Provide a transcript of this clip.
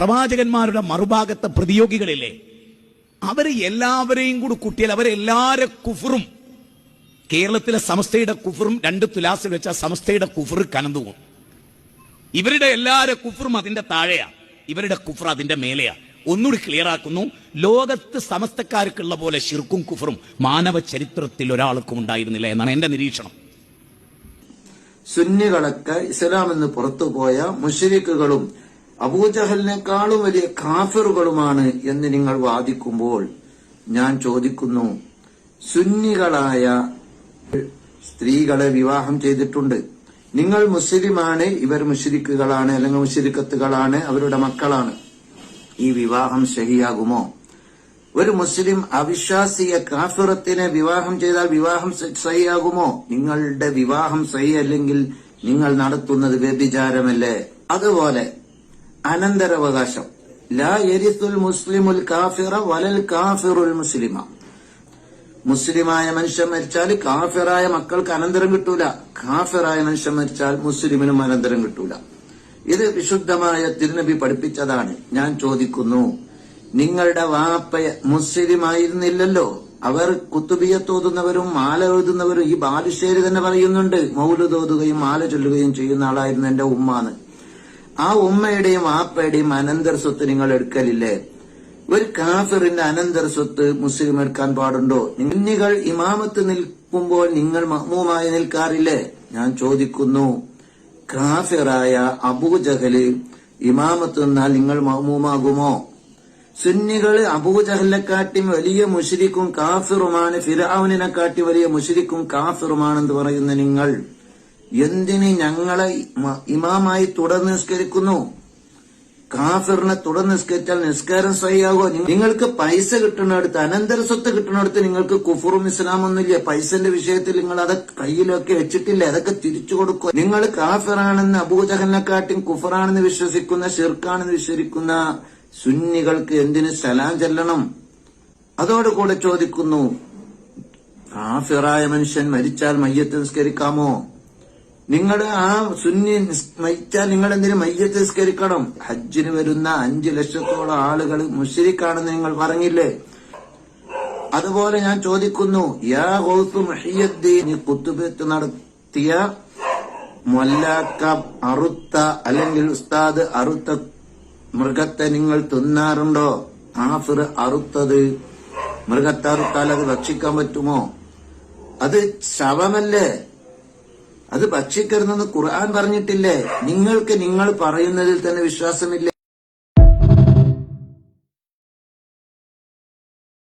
പ്രവാചകന്മാരുടെ മറുഭാഗത്തെ പ്രതിയോഗികളില്ലേ, അവരെ എല്ലാവരെയും കൂടി കൂട്ടിയാൽ അവരെല്ലാരെ കുഫറും, കേരളത്തിലെ സമസ്തയുടെ കുഫറും 2 തുലാസിൽ വെച്ച സമസ്തയുടെ കുഫർ കനന്തുവും. ഇവരുടെ എല്ലാവരുടെ കുഫറും അതിന്റെ താഴെയാ, ഇവരുടെ കുഫർ അതിന്റെ മേലെയാ. ഒന്നുകൂടി ക്ലിയർ ആക്കുന്നു, ലോകത്ത് സമസ്തക്കാർക്കുള്ള പോലെ ശിർക്കും കുഫറും മാനവ ചരിത്രത്തിൽ ഒരാൾക്കും ഉണ്ടായിരുന്നില്ല എന്നാണ് എന്റെ നിരീക്ഷണം. സുന്നികളൊക്കെ ഇസ്ലാം എന്ന് പുറത്തുപോയ മുശ്രിക്കുകളും അബൂജഹലിനേക്കാളും വലിയ കാഫിറുകളുമാണ് എന്ന് നിങ്ങൾ വാദിക്കുമ്പോൾ ഞാൻ ചോദിക്കുന്നു, സുന്നികളായ സ്ത്രീകളെ വിവാഹം ചെയ്തിട്ടുണ്ട്. നിങ്ങൾ മുസ്ലിമാണ്, ഇവർ മുശ്രിക്കുകളാണ് അല്ലെങ്കിൽ മുശ്രിക്കത്തുകളാണ്, അവരുടെ മക്കളാണ്. ഈ വിവാഹം ശരിയാകുമോ? ഒരു മുസ്ലിം അവിശ്വാസിയെ കാഫിറത്തിനെ വിവാഹം ചെയ്താൽ വിവാഹം സഹിയാകുമോ? നിങ്ങളുടെ വിവാഹം സഹിയല്ലെങ്കിൽ നിങ്ങൾ നടത്തുന്നത് വ്യഭിചാരമല്ലേ? അതുപോലെ അനന്തരാവകാശം, ലാ യരിസുൽ മുസ്ലിമുൽ കാഫിറ വലൽ കാഫിറുൽ മുസ്ലിമ. മുസ്ലിമായ മനുഷ്യൻ മരിച്ചാൽ കാഫിറായ മക്കൾക്ക് അനന്തരം കിട്ടൂല, കാഫിറായ മനുഷ്യൻ മരിച്ചാൽ മുസ്ലിമിനും അനന്തരം കിട്ടൂല. ഇത് വിശുദ്ധമായ തിരുനബി പഠിപ്പിച്ചതാണ്. ഞാൻ ചോദിക്കുന്നു, നിങ്ങളുടെ വാപ്പ മുസ്ലിം ആയിരുന്നില്ലല്ലോ, അവർ കുത്തുബിയത്ത് ഓതുന്നവരും മാല എഴുതുന്നവരും, ഈ ബാലുശ്ശേരി തന്നെ പറയുന്നുണ്ട്, മൗലൂദ് ഓതുകയും മാല ചൊല്ലുകയും ചെയ്യുന്ന ആളായിരുന്നു എന്റെ ഉമ്മാന്ന്. ആ ഉമ്മയുടെയും വാപ്പയുടെയും അനന്തര സ്വത്ത് നിങ്ങൾ എടുക്കലില്ലേ? ഒരു കാഫിറിന്റെ അനന്തര സ്വത്ത് മുസ്ലിം എടുക്കാൻ പാടുണ്ടോ? സുന്നികൾ ഇമാമത്ത് നിൽക്കുമ്പോൾ നിങ്ങൾ മഅ്മൂമായി നിൽക്കാറില്ലേ? ഞാൻ ചോദിക്കുന്നു, കാഫിറായ അബൂജഹല് ഇമാമത്ത് നിന്നാൽ നിങ്ങൾ മഅ്മൂമാകുമോ? സുന്നികള് അബൂജഹലിനെക്കാട്ടി വലിയ മുശ്രിക്കും കാഫിറുമാണ്, ഫിർഔനിനെക്കാട്ടി വലിയ മുശ്രിക്കും കാഫിറുമാണെന്ന് പറയുന്ന നിങ്ങൾ എന്തിന് ഞങ്ങളെ ഇമാമായി തുടർന്ന് നിസ്കരിക്കുന്നു? കാഫിറിനെ തുടർന്ന് നിസ്കരിച്ചാൽ നിസ്കാരം സഹിയാകോ? നിങ്ങൾക്ക് പൈസ കിട്ടുന്നിടത്ത്, അനന്തര സ്വത്ത് കിട്ടുന്നിടത്ത് നിങ്ങൾക്ക് കുഫറും ഇസ്ലാമൊന്നുമില്ല. പൈസന്റെ വിഷയത്തിൽ നിങ്ങൾ അത് കയ്യിലൊക്കെ വെച്ചിട്ടില്ല, അതൊക്കെ തിരിച്ചു കൊടുക്കുക. നിങ്ങൾ കാഫിറാണെന്ന് അബൂജഹലിനെക്കാട്ടും കുഫറാണെന്ന് വിശ്വസിക്കുന്ന, ഷിർക്കാണെന്ന് വിശ്വസിക്കുന്ന സുന്നികൾക്ക് എന്തിന് സലാം ചെല്ലണം? അതോടുകൂടെ ചോദിക്കുന്നു, കാഫിറായ മനുഷ്യൻ മരിച്ചാൽ മയ്യത്ത് നിസ്കരിക്കാമോ? നിങ്ങൾ ആ സുന്നി മരിച്ചാൽ നിങ്ങൾ എന്തിനു മയ്യത്ത് നിസ്കരിക്കണം? ഹജ്ജിന് വരുന്ന 5 ലക്ഷത്തോളം ആളുകൾ മുശ്രിക്കാണെന്ന് നിങ്ങൾ പറഞ്ഞില്ലേ? അതുപോലെ ഞാൻ ചോദിക്കുന്നു, യാ ഗൗസ് മുഹിയുദ്ദീൻ ഖുത്ബത്ത് നടത്തിയ മൊല്ലാക്ക അറുത്ത അല്ലെങ്കിൽ ഉസ്താദ് അറുത്ത മൃഗത്തെ നിങ്ങൾ തിന്നാറുണ്ടോ? കാഫിർ അറുത്തത്, മൃഗത്തെ അറുത്താൽ അത് ഭക്ഷിക്കാൻ പറ്റുമോ? അത് ശവമല്ലേ, അത് ഭക്ഷിക്കരുതെന്ന് ഖുർആൻ പറഞ്ഞിട്ടില്ലേ? നിങ്ങൾക്ക് നിങ്ങൾ പറയുന്നതിൽ തന്നെ വിശ്വാസമില്ലേ?